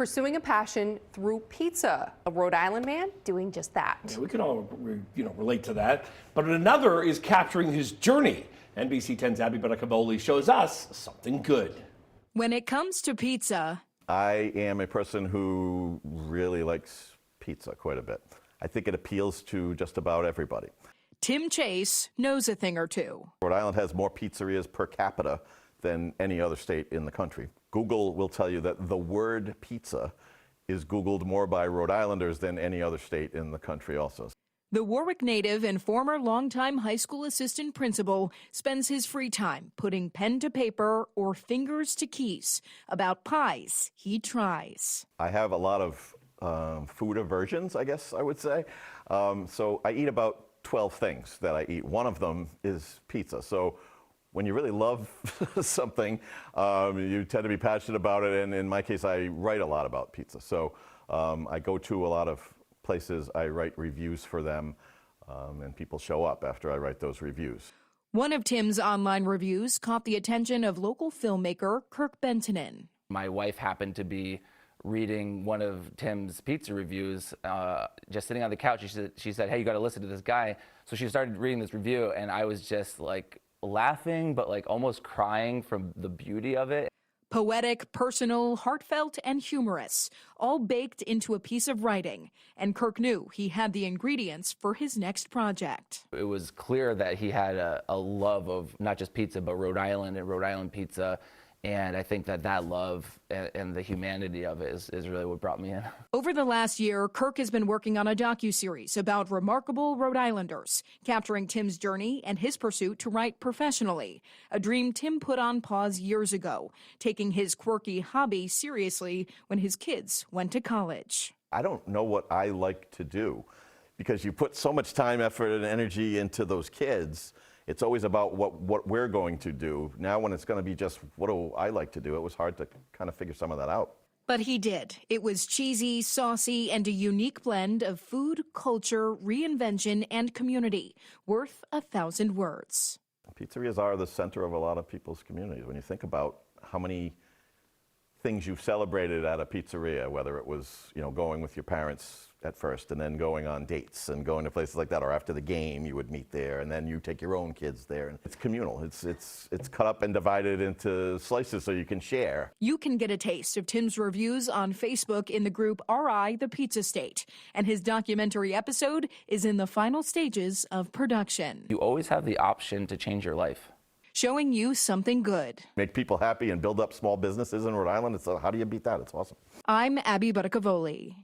pursuing a passion through pizza. A Rhode Island man doing just that. Yeah, we can all relate to that. But another is capturing his journey. NBC 10's Abby Buttacavoli shows us something good. When it comes to pizza, I am a person who really likes pizza quite a bit. I think it appeals to just about everybody. Tim Chase knows a thing or two. Rhode Island has more pizzerias per capita than any other state in the country. Google will tell you that the word pizza is Googled more by Rhode Islanders than any other state in the country also. The Warwick native and former longtime high school assistant principal spends his free time putting pen to paper or fingers to keys about pies he tries. I have a lot of food aversions, I guess I would say. So I eat about 12 things that I eat. One of them is pizza. So when you really love something, you tend to be passionate about it. And in my case, I write a lot about pizza. So I go to a lot of places, I write reviews for them, and people show up after I write those reviews. One of Tim's online reviews caught the attention of local filmmaker Kirk Bentonen. My wife happened to be reading one of Tim's pizza reviews, just sitting on the couch. She said, hey, you got to listen to this guy. So she started reading this review, and I was just like laughing, but like almost crying from the beauty of it. Poetic, personal, heartfelt, and humorous, all baked into a piece of writing. And Kirk knew he had the ingredients for his next project. It was clear that he had a love of not just pizza, but Rhode Island and Rhode Island pizza. And I think that love and the humanity of it is really what brought me in. Over the last year, Kirk has been working on a docuseries about remarkable Rhode Islanders, capturing Tim's journey and his pursuit to write professionally, a dream Tim put on pause years ago, taking his quirky hobby seriously when his kids went to college. I don't know what I like to do because you put so much time, effort, and energy into those kids. It's always about what we're going to do. Now when it's going to be just what do I like to do, it was hard to kind of figure some of that out. But he did. It was cheesy, saucy, and a unique blend of food, culture, reinvention, and community, worth 1,000 words. Pizzerias are the center of a lot of people's communities. When you think about how many things you've celebrated at a pizzeria, whether it was, going with your parents at first and then going on dates and going to places like that, or after the game you would meet there and then you take your own kids there. And it's communal. It's cut up and divided into slices so you can share. You can get a taste of Tim's reviews on Facebook in the group RI The Pizza State, and his documentary episode is in the final stages of production. You always have the option to change your life. Showing you something good. Make people happy and build up small businesses in Rhode Island. How do you beat that? It's awesome. I'm Abby Buttacavoli.